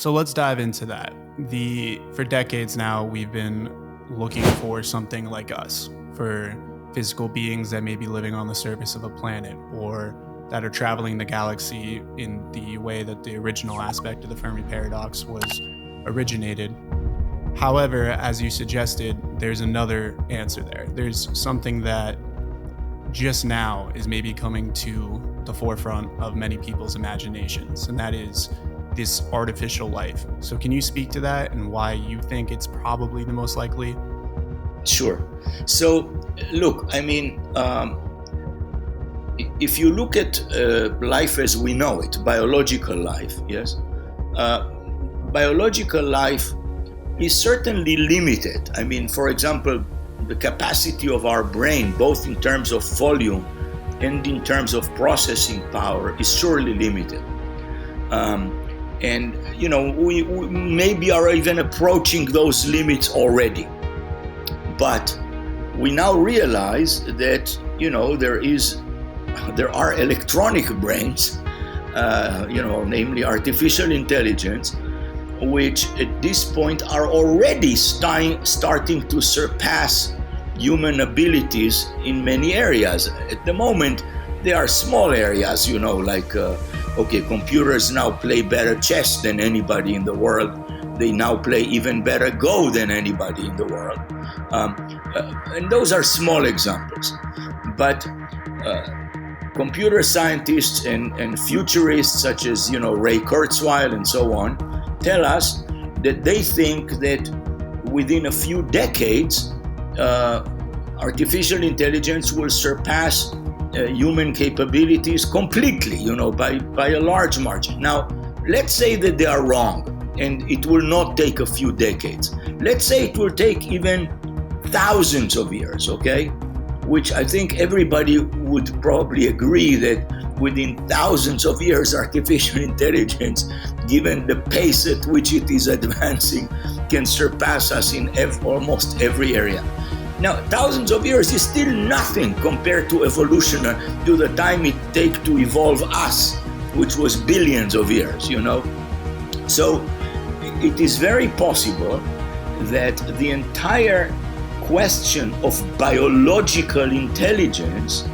So let's dive into that. For decades now, we've been looking for something like us, for physical beings that may be living on the surface of a planet or that are traveling the galaxy in the way that the original aspect of the Fermi paradox was originated. However, as you suggested, there's another answer there. There's something that just now is maybe coming to the forefront of many people's imaginations, and that is this artificial life. So can you speak to that and why you think it's probably the most likely? Sure. So look, I mean, if you look at life as we know it, biological life, yes, biological life is certainly limited. I mean, for example, the capacity of our brain, both in terms of volume and in terms of processing power, is surely limited. And, you know, we maybe are even approaching those limits already. But we now realize that, you know, there are electronic brains, namely artificial intelligence, which at this point are already starting to surpass human abilities in many areas. At the moment, there are small areas, you know, like, computers now play better chess than anybody in the world. They now play even better Go than anybody in the world. And those are small examples. But computer scientists and futurists such as, Ray Kurzweil and so on, tell us that they think that within a few decades, artificial intelligence will surpass human capabilities completely, by a large margin. Now, let's say that they are wrong and it will not take a few decades. Let's say it will take even thousands of years, okay? Which I think everybody would probably agree that within thousands of years, artificial intelligence, given the pace at which it is advancing, can surpass us in almost every area. Now, thousands of years is still nothing compared to evolution, to the time it takes to evolve us, which was billions of years, So it is very possible that the entire question of biological intelligence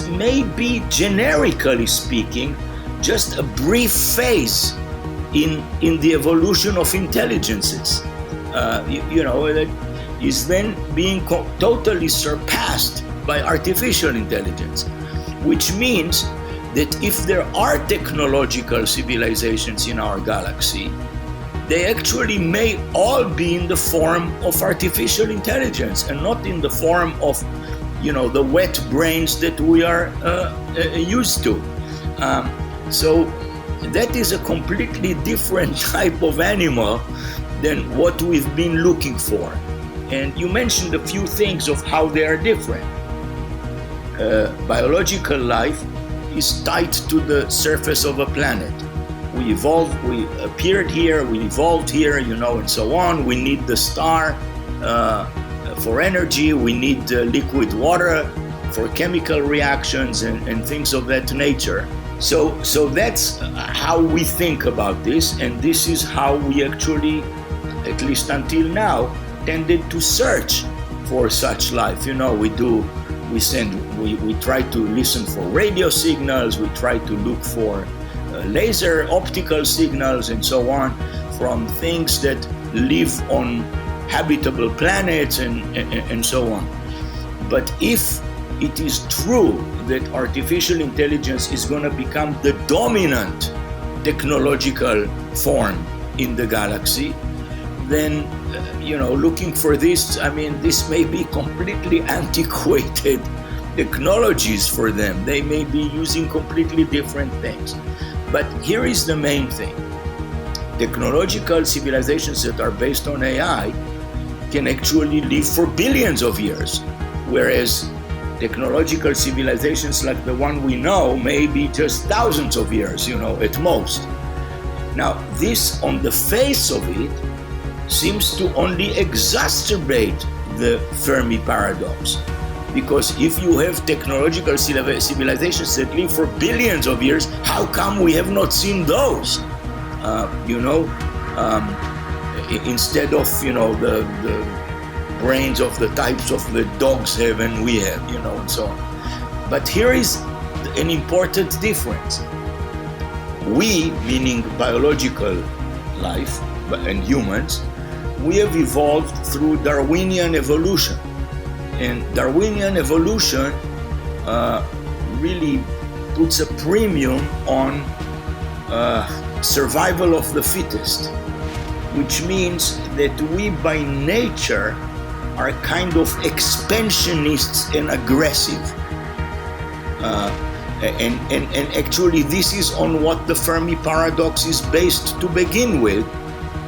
may be, generically speaking, just a brief phase in the evolution of intelligences. That is then being totally surpassed by artificial intelligence, which means that if there are technological civilizations in our galaxy, they actually may all be in the form of artificial intelligence and not in the form of, the wet brains that we are used to. So that is a completely different type of animal than what we've been looking for. And you mentioned a few things of how they are different. Biological life is tied to the surface of a planet. We appeared here, we evolved here, and so on. We need the star for energy, we need liquid water for chemical reactions and things of that nature. So that's how we think about this, and this is how we actually, at least until now, tended to search for such life. We try to listen for radio signals, we try to look for laser optical signals and so on from things that live on habitable planets and so on. But if it is true that artificial intelligence is going to become the dominant technological form in the galaxy, then, looking for this, this may be completely antiquated technologies for them. They may be using completely different things. But here is the main thing. Technological civilizations that are based on AI can actually live for billions of years, whereas technological civilizations like the one we know may be just thousands of years, at most. Now, this, on the face of it, seems to only exacerbate the Fermi paradox. Because if you have technological civilizations that live for billions of years, how come we have not seen those? instead of, the brains of the types of the dogs have and we have, and so on. But here is an important difference. We, meaning biological life and humans, we have evolved through Darwinian evolution. And Darwinian evolution really puts a premium on survival of the fittest, which means that we by nature are kind of expansionists and aggressive. And actually this is on what the Fermi paradox is based to begin with,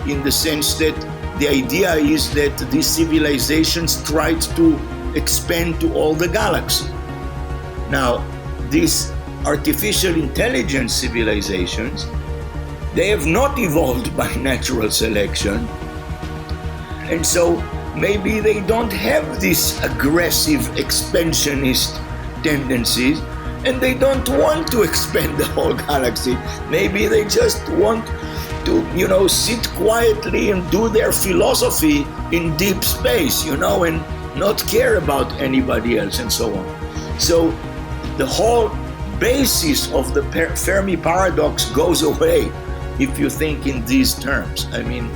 in the sense that the idea is that these civilizations tried to expand to all the galaxy. Now, these artificial intelligence civilizations, they have not evolved by natural selection, and so maybe they don't have these aggressive expansionist tendencies, and they don't want to expand the whole galaxy. Maybe they just want to, sit quietly and do their philosophy in deep space, and not care about anybody else and so on. So the whole basis of the Fermi paradox goes away if you think in these terms. I mean,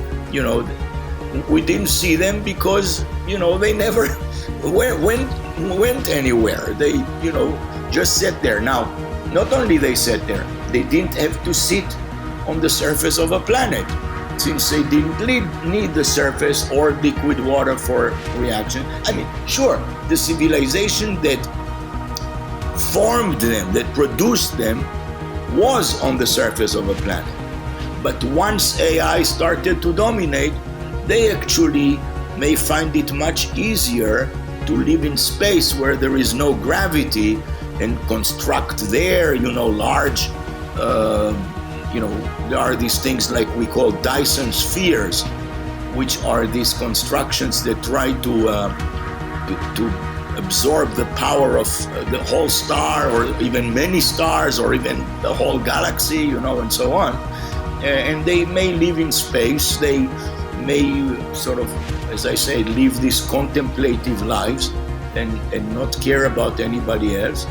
we didn't see them because, they never went anywhere. They, just sat there. Now, not only they sat there, they didn't have to sit on the surface of a planet, since they didn't need the surface or liquid water for reaction. I mean, sure, the civilization that formed them, that produced them, was on the surface of a planet. But once AI started to dominate, they actually may find it much easier to live in space where there is no gravity and construct there, large, there are these things like we call Dyson spheres, which are these constructions that try to absorb the power of the whole star, or even many stars, or even the whole galaxy, and so on. And they may live in space. They may sort of, as I say, live these contemplative lives and not care about anybody else.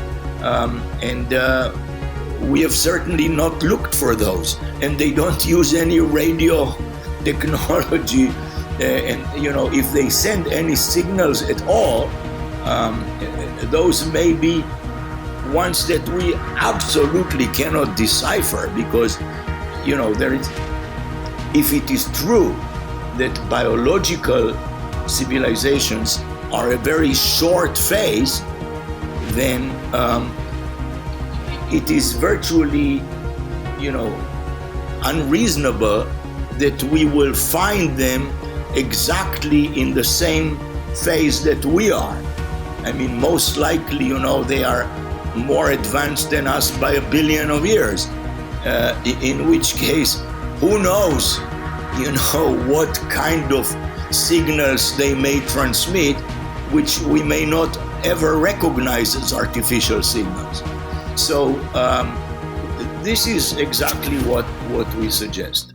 We have certainly not looked for those, and they don't use any radio technology. And if they send any signals at all, those may be ones that we absolutely cannot decipher, because there is, if it is true that biological civilizations are a very short phase, then it is virtually, unreasonable that we will find them exactly in the same phase that we are. I mean, most likely, they are more advanced than us by 1 billion of years, in which case, who knows, what kind of signals they may transmit, which we may not ever recognize as artificial signals. So this is exactly what we suggest.